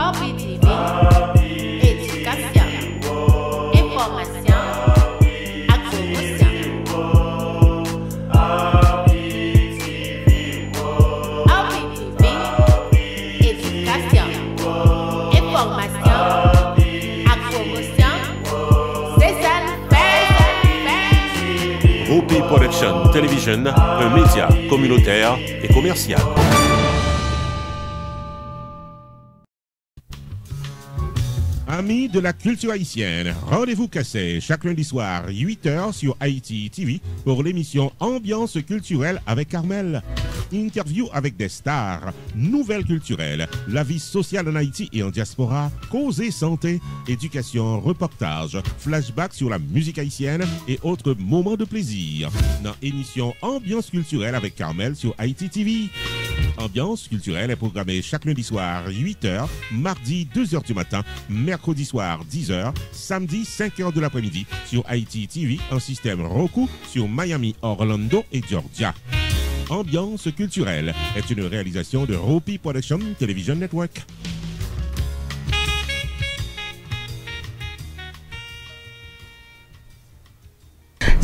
RPTV, éducation, information, promotion. RPTV, éducation, information, promotion. C'est ça le fait. OP Production Television, un média communautaire et commercial. Amis de la culture haïtienne, rendez-vous cassé chaque lundi soir, 8h sur Haïti TV pour l'émission Ambiance culturelle avec Carmel. Interview avec des stars, nouvelles culturelles, la vie sociale en Haïti et en diaspora, cause et santé, éducation, reportage, flashback sur la musique haïtienne et autres moments de plaisir. Dans l'émission Ambiance culturelle avec Carmel sur Haïti TV. Ambiance culturelle est programmée chaque lundi soir, 8h, mardi 2h du matin, mercredi soir 10h, samedi 5h de l'après-midi sur Haïti TV en système Roku sur Miami, Orlando et Georgia. Ambiance culturelle est une réalisation de Ropi Production Television Network.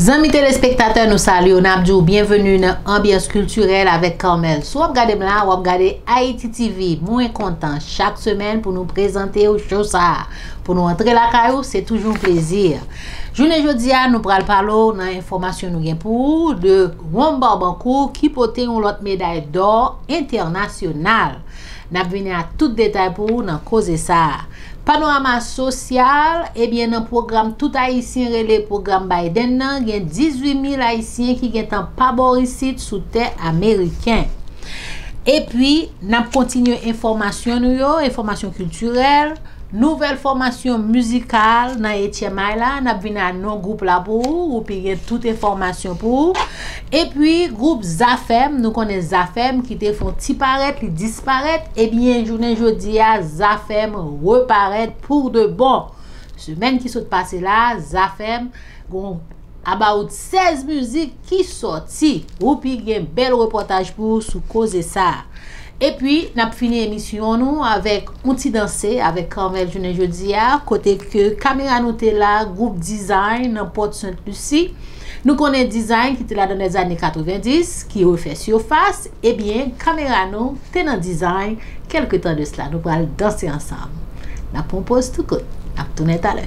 Amis téléspectateurs, nous saluons, Nabdou, bienvenue dans Ambiance culturelle avec Carmel. Si vous regardez là, vous regardez Haïti TV, moins content chaque semaine pour nous présenter aux choses. Pour nous entrer la caillou, c'est toujours un plaisir. Journée jeudi, nous prenons parler dans l'information nous gain pour de Rom Barbancourt qui porte une autre médaille d'or internationale. Nous venons à tout détail pour nous causer ça. Panorama social, eh bien, dans le programme Tout Haïtien relais programme Biden, il y a 18 000 Haïtiens qui sont pas boricite sous terre américain. Et puis, nous continuons information culturelle, nouvelle formation musicale dans Etienne là, nous venons à nos groupes là pour puis toute information pour. Et puis groupe Zafem, nous connaissons Zafem qui te font disparaître, ils disparaître. Et bien journée jeudi à Zafem reparaître pour de bon. Semaine qui s'est passée là, Zafem about 16 musiques qui sorti. Ou puis un bel reportage pour sous cause ça. Et puis, nous avons fini l'émission nous avec un petit danser avec Carmel journée jeudi à côté que caméra nous était là, groupe design dans Porte Sainte-Lucie. Nous connaissons design qui était là dans les années 90, qui refait surface. Eh bien, caméra nous était dans design quelques temps de cela. Nous allons danser ensemble. La compose tout court. À tout à l'heure.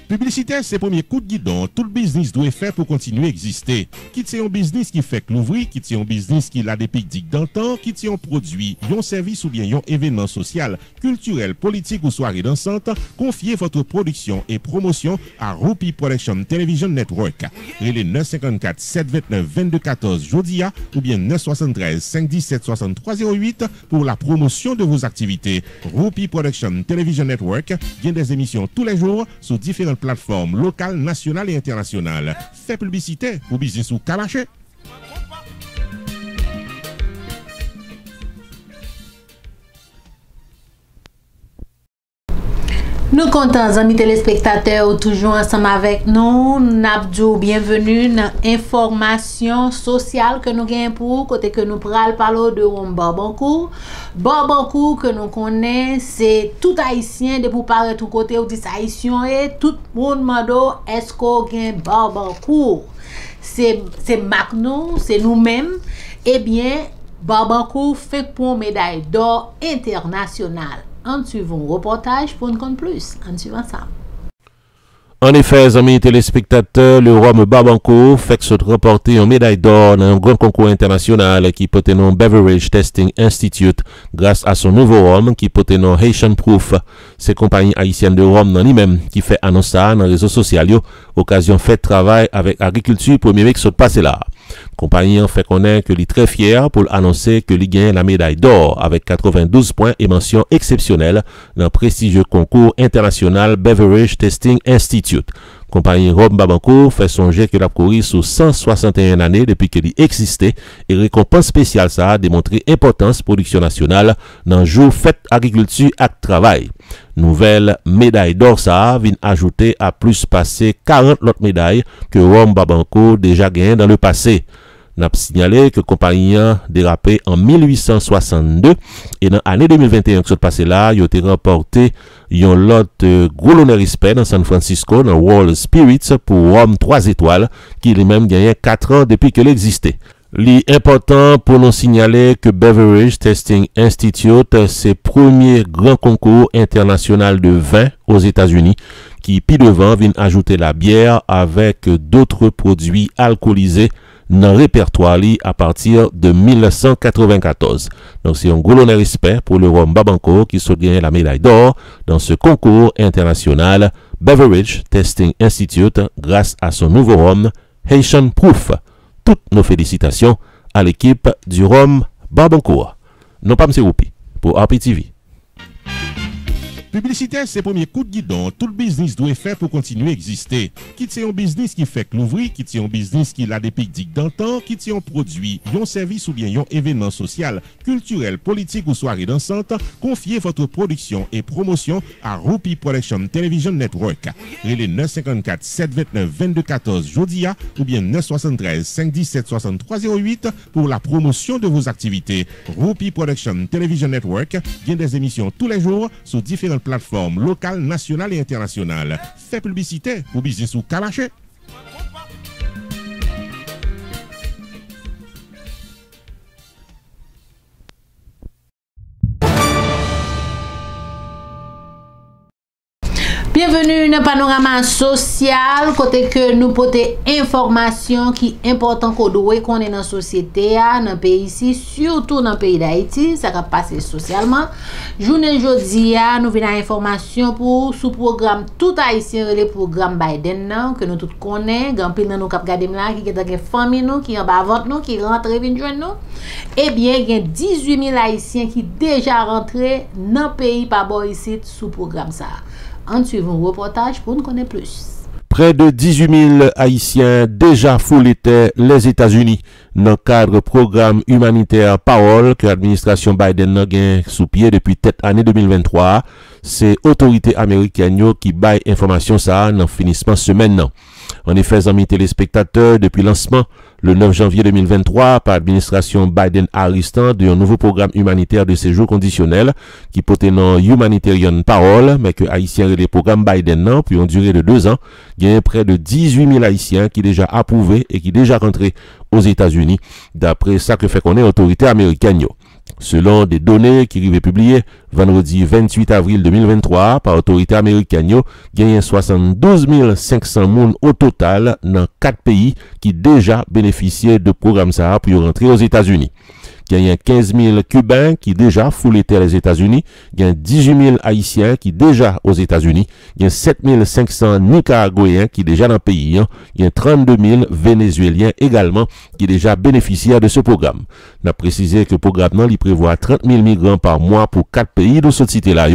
Publicité, c'est le premier coup de guidon. Tout le business doit faire pour continuer à exister. Quitte c'est un business qui fait que l'ouvrir, quitte c'est un business qui a des pics dans le temps, quitte c'est un produit, un service ou bien un événement social, culturel, politique ou soirée dansante, confiez votre production et promotion à Ropi Production Television Network. Relais 954 729 2214 Jodia ou bien 973 517 6308 pour la promotion de vos activités. Ropi Production Television Network vient des émissions tous les jours sur différentes plateformes locales, nationales et internationales. Fait publicité pour business ou calaché. Nous comptons, amis téléspectateurs, toujours ensemble avec nous. Nabdou, bienvenue dans l'information sociale que nous gagnons pour côté que nous parlons de Rom Barbancourt. Barbancourt que nous connaissons, c'est tout haïtien de pour parler tout côté où dit haïtien et tout le monde demande est-ce qu'on gagne Barbancourt. C'est Macnou, c'est nous-mêmes. Eh bien, Barbancourt fait pour une médaille d'or internationale. En suivant un reportage pour nous connaître plus. En suivant ça. En effet, amis téléspectateurs, le roi Barbancourt fait se remporter une médaille d'or dans un grand concours international qui porte le nom Beverage Testing Institute grâce à son nouveau rhum qui porte le nom Haitian Proof. C'est compagnie haïtienne de rhum dans lui-même qui fait annoncer ça dans les réseaux sociaux, occasion fait travail avec agriculture pour mieux que ce passé là. Compagnie en fait connaître que il est très fier pour annoncer que il gagne la médaille d'or avec 92 points et mention exceptionnelle dans le prestigieux concours international Beverage Testing Institute. Compagnie Rom Barbancourt fait songer que la couru sous 161 années depuis qu'elle existait et récompense spéciale ça a démontré importance production nationale dans jour fête agriculture et travail. Nouvelle médaille d'or ça vient ajouter à plus passer 40 autres médailles que Rom Barbancourt déjà gagné dans le passé. N'a signalé que compagnie a dérapé en 1862 et dans l'année 2021 qui s'est passé là, il a été remporté un lot gros l'honneur respect dans San Francisco dans World Spirits pour Rome 3 étoiles qui lui-même gagné 4 ans depuis qu'elle existait. L'important pour nous signaler que Beverage Testing Institute, c'est le premier grand concours international de vin aux États-Unis qui, puis devant, vient ajouter la bière avec d'autres produits alcoolisés dans le répertoire à partir de 1994. Donc, c'est un gros honneur respect pour le rhum Babanco qui se gagne la médaille d'or dans ce concours international Beverage Testing Institute grâce à son nouveau rhum Haitian Proof. Toutes nos félicitations à l'équipe du rhum Barbancourt. Non pas M. Roupi pour RPTV. Publicité, c'est le premier coup de guidon. Tout le business doit faire pour continuer à exister. Quitte c'est un business qui fait que l'ouvrir, quitte c'est un business qui a des pics dans le temps, quitte c'est un produit, un service ou bien un événement social, culturel, politique ou soirée dansante, confiez votre production et promotion à Roupi Production Television Network. Relais 954 729 2214 Jodia ou bien 973 517 6308 pour la promotion de vos activités. Roupi Production Television Network gagne des émissions tous les jours sur différentes plateformes locales, nationales et internationales. Fait publicité pour business ou calaché. Bienvenue dans le panorama social, côté que nous portons information qui est important qu'on doit qu'on est dans la société, dans le pays ici, surtout dans le pays d'Haïti, ça va passer socialement. Journée jeudi, nous venons information pour sous programme tout haïtien, le programme Biden, que nous tous connaissons, grand pile nous cap garder là, qui est dans les familles nous, qui en bas vote nous, qui rentre vinn joindre nous. Eh bien, il y a 18 000 haïtiens qui déjà rentré dans le pays par rapport ici sous programme ça. En suivant un reportage pour nous connaître plus. Près de 18 000 Haïtiens déjà foulés les États-Unis dans le cadre programme humanitaire Parole que l'administration Biden a gagné sous pied depuis tête année 2023. C'est autorité américaine qui baille information ça dans finissement semaine. En effet, amis téléspectateurs, depuis lancement le 9 janvier 2023 par l'administration Biden-Harris de un nouveau programme humanitaire de séjour conditionnel qui porte non Humanitarian Parole, mais que Haïtiens et les programmes Biden puis ont duré de 2 ans, il y a près de 18 000 Haïtiens qui déjà approuvés et qui déjà rentrés aux États-Unis, d'après ça que fait qu'on est autorité américaine. Selon des données qui arrivaient publiées vendredi 28 avril 2023 par l'autorité américaine, il y a 72 500 moun au total dans 4 pays qui déjà bénéficiaient de programme ça pour rentrer aux États-Unis. Il y a 15 000 Cubains qui déjà foulent les États-Unis. Il y a 18 000 Haïtiens qui déjà aux États-Unis. Il y a 7 500 Nicaraguayens qui déjà dans le pays. Il y a 32 000 Vénézuéliens également qui déjà bénéficiaient de ce programme. On a précisé que le programme il prévoit 30 000 migrants par mois pour 4 pays de ce cité-là.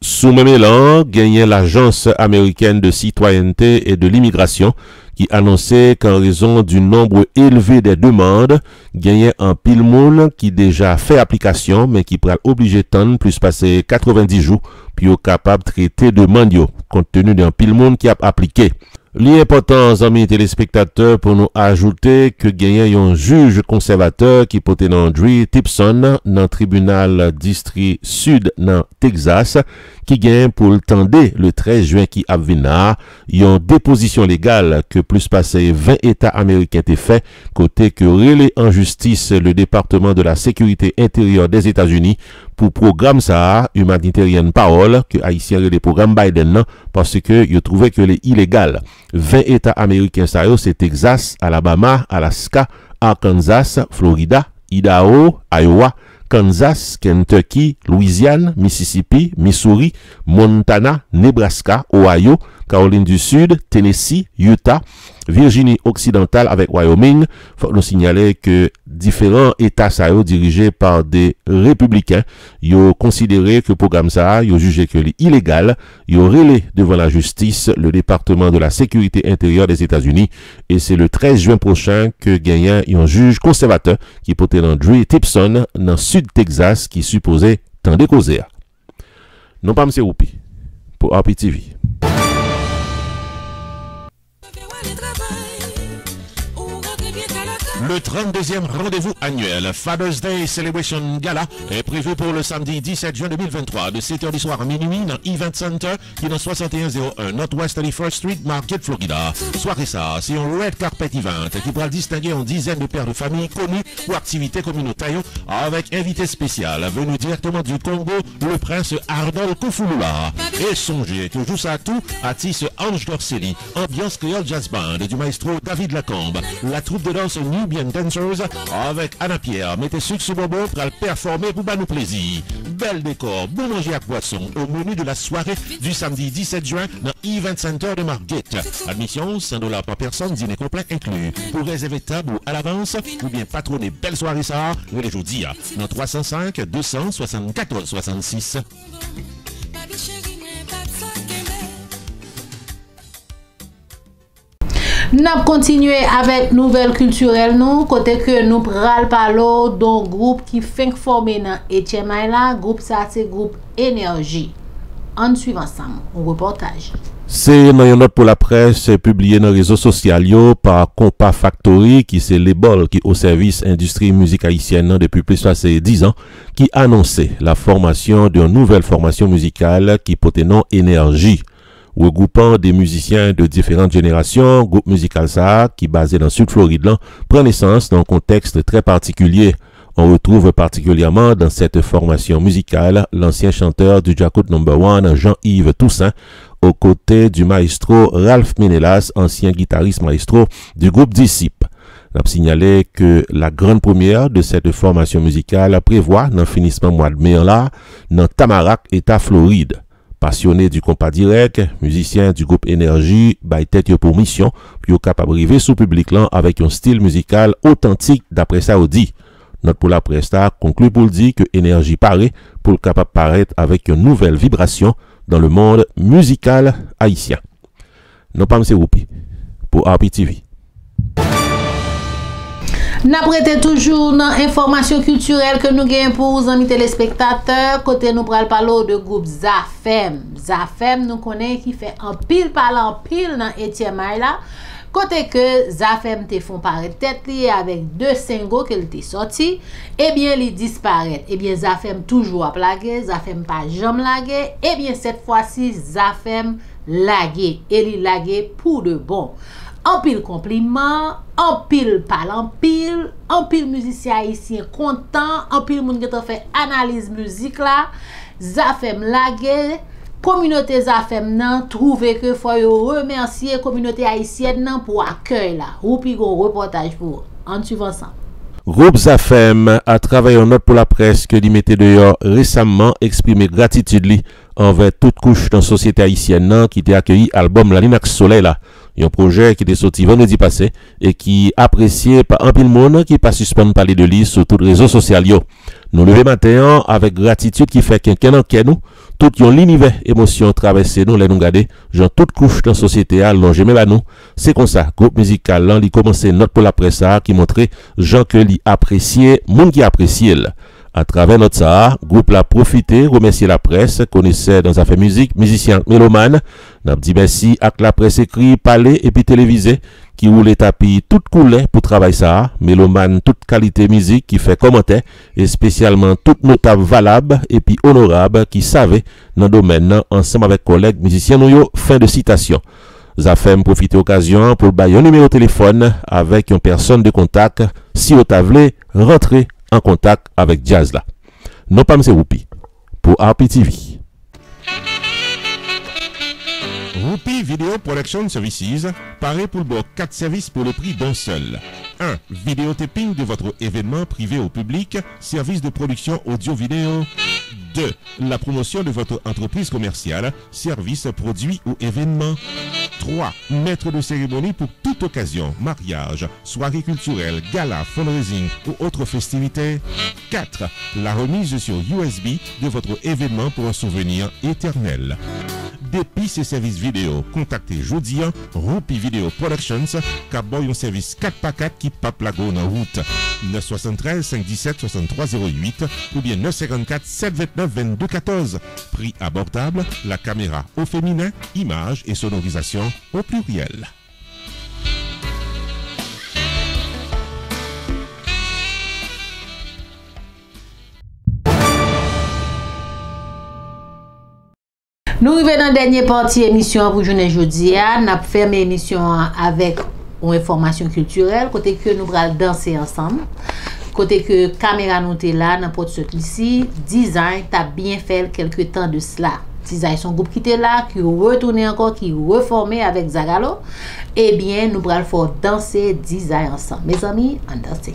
Sous même élan, gagnait l'Agence américaine de citoyenneté et de l'immigration qui annonçait qu'en raison du nombre élevé des demandes, gagnait un pile monde qui déjà fait application mais qui pourra obligé de tendre plus passer 90 jours puis au capable de traiter demande compte tenu d'un pile monde qui a appliqué. L'important, amis téléspectateurs, pour nous ajouter que gagnait un juge conservateur qui portait dans Dre Tipson dans le tribunal district sud dans Texas qui gagne pour le tendre le 13 juin qui a venu une déposition légale que plus passé 20 États américains étaient fait côté que relais en justice le département de la sécurité intérieure des États-Unis pour programme ça humanitarian Parole que haïtien les programmes Biden parce que il trouvait que les illégal 20 États américains ça c'est Texas, Alabama, Alaska, Arkansas, Florida, Idaho, Iowa, Kansas, Kentucky, Louisiane, Mississippi, Missouri, Montana, Nebraska, Ohio, Caroline du Sud, Tennessee, Utah, Virginie occidentale avec Wyoming. Faut nous signaler que différents États dirigés par des républicains, ils ont considéré que le programme ça, ils ont jugé que c'est illégal, ils ont relé devant la justice le département de la sécurité intérieure des États-Unis et c'est le 13 juin prochain que gagnant un juge conservateur qui portait dans Dre Tipson dans sud Texas qui supposait tant de causer. Non pas M. Roupi pour RPTV. Le 32e rendez-vous annuel Father's Day Celebration Gala est prévu pour le samedi 17 juin 2023 de 7h du soir à minuit dans Event Center qui est dans 6101 Northwest 31st Street, Margate, Florida. Soirée ça, c'est un red carpet event qui pourra distinguer une dizaine de pères de famille connus pour activités communautaires avec invité spécial venu directement du Congo, le prince Arnold Koufoulula. Et songez que joue ça tout artiste Ange Dorcelli, ambiance créole jazz band du maestro David Lacombe, la troupe de danse Nubian Dancers avec Anna Pierre, mettez sucre sur bobo pour le performer pour nous plaisir. Bel décor, bon manger à poisson au menu de la soirée du samedi 17 juin dans Event Center de Margate. Admission $100 par personne, dîner complet inclus. Pour réserver table ou à l'avance, ou bien patronner belle soirée ça, vous les jours dans 305 274 66. Nous continuons avec nouvelle culturelle nous côté que nous pral parler d'un groupe qui fait former dans Etienne là, groupe ça c'est groupe Énergie. En suivant ensemble un reportage. C'est dans une note pour la presse publiée dans les réseaux sociaux par Compa Factory qui c'est l'école qui au service industrie musique haïtienne depuis plus de 10 ans qui annonçait la formation d'une nouvelle formation musicale qui porte nom Énergie. Regroupant des musiciens de différentes générations, groupe musical ça, qui basé dans Sud Floride, prend naissance dans un contexte très particulier. On retrouve particulièrement dans cette formation musicale l'ancien chanteur du Jacout No. 1, Jean-Yves Toussaint, aux côtés du maestro Ralph Menelas, ancien guitariste maestro du groupe Disciple. On a signalé que la grande première de cette formation musicale prévoit dans le finissement mois de mai là, dans Tamarack, État Floride. Passionné du compas direct, musicien du groupe Énergie, bail tête pour mission, puis capable arriver sous public là avec un style musical authentique d'après ça dit. Notre pour la presse conclut pour le dire que Énergie paraît pour le capable paraître avec une nouvelle vibration dans le monde musical haïtien. Non pas M. Roupi pour RPTV. N'a prêté toujours dans information culturelle que nous gagnons pour les amis téléspectateurs. Côté nous pral parler de groupe Zafem. Zafem nous connaît qui fait un pile parlant pile dans Etienne là. Côté que Zafem te font paraître tête liée avec 2 singles qu'elle te sorti, et bien ils disparaissent. Et bien Zafem toujours à plaguer, Zafem pas jamais lagué, et bien cette fois-ci Zafem lagué, et il lagué pour de bon. En pile compliment, en pile parlant pile, en pile musicien haïtien content, en pile moun qui a fait analyse musique là, Zafem lagué. Communauté Zafem nan trouve que faut remercier communauté haïtienne nan pour accueil là. Ou puis un reportage pour en suivant ensemble. Groupe Zafem a travaillé en note pour la presse que mettait dehors récemment exprimé gratitude li envers toute couche dans la société haïtienne nan qui était accueilli album La Linax Soleil là. Un projet qui était sorti vendredi passé et qui apprécié par un pile monde qui pas suspendre parler de lui sur tous les réseaux sociaux. Nous lever matin avec gratitude qui fait qu'un en nous tout yon l'univers émotion traversé nous les nous garder genre toute couche dans société à l'on jamais nous c'est comme ça groupe musical là li commencé note pour la presse qui montrait gens que li apprécié monde qui apprécié à travers notre ça groupe l'a profité remercier la presse connaissait dans affaire musique musicien mélomane n'a dit merci à la presse écrit parler et puis télévisé qui roule tapis toute couleur pour travailler ça mélomane toute qualité musique qui fait commentaire et spécialement toute notable valable et puis honorable qui savait dans le domaine ensemble avec collègues musiciens nous fin de citation. Zafem profite occasion pour bailler un numéro de téléphone avec une personne de contact si vous voulez rentrer en contact avec Jazz là. Non pas M. Roupi pour RPTV. Roupi Video Production Services paraît pour le 4 services pour le prix d'un seul. 1. Vidéotaping de votre événement privé au public, service de production audio-vidéo. 2. La promotion de votre entreprise commerciale, service, produit ou événement. 3. Maître de cérémonie pour toute occasion, mariage, soirée culturelle, gala, fundraising ou autre festivité. 4. La remise sur USB de votre événement pour un souvenir éternel. Depuis ces services vidéo, contactez Jodian, Roupi Video Productions, Caboy un service 4x4 qui pape la go en route. 973 517 6308 ou bien 954 729 2214. Prix abordable, la caméra au féminin, images et sonorisation au pluriel. Nous arrivons dans la dernière partie émission pour journée jeudi. Nous avons fermé l'émission avec une information culturelle, côté que nous allons danser ensemble. Côté que caméra nous est là, n'importe ce ici, Design t'a bien fait quelques temps de cela. Design son groupe qui était là, qui retourné encore, qui reformé avec Zagalo. Eh bien, nous allons faire danser Design ensemble. Mes amis, on danse.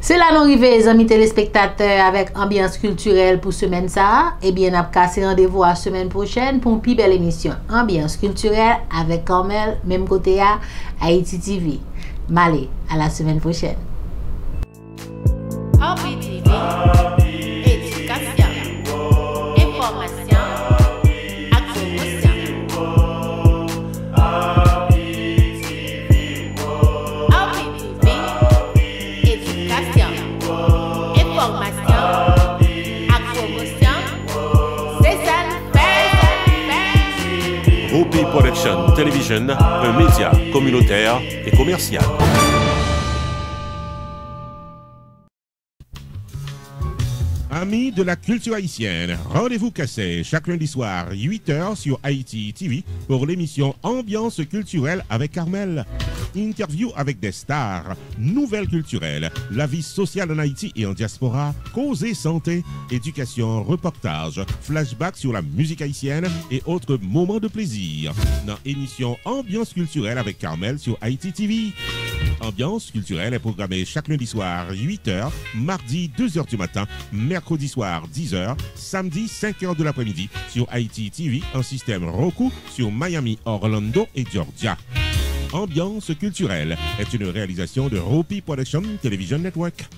C'est là nous arrivons, les amis téléspectateurs, avec ambiance culturelle pour semaine ça. Eh bien, on a cassé rendez-vous à semaine prochaine pour une plus belle émission. Ambiance culturelle avec Carmel, même côté à Haïti TV. Malé, à la semaine prochaine. RPTV, éducation, information, promotion. RPTV, éducation, information, promotion. C'est ça le fait. OP Production Television, un média communautaire et commercial. Amis de la culture haïtienne, rendez-vous cassé chaque lundi soir, 8h sur Haïti TV pour l'émission Ambiance culturelle avec Carmel. Interview avec des stars, nouvelles culturelles, la vie sociale en Haïti et en diaspora, cause et santé, éducation, reportage, flashback sur la musique haïtienne et autres moments de plaisir. Dans l'émission Ambiance culturelle avec Carmel sur Haïti TV. Ambiance culturelle est programmée chaque lundi soir 8h, mardi 2h du matin, mercredi soir 10h, samedi 5h de l'après-midi sur Haïti TV en système Roku sur Miami, Orlando et Georgia. Ambiance culturelle est une réalisation de Ropi Production Television Network.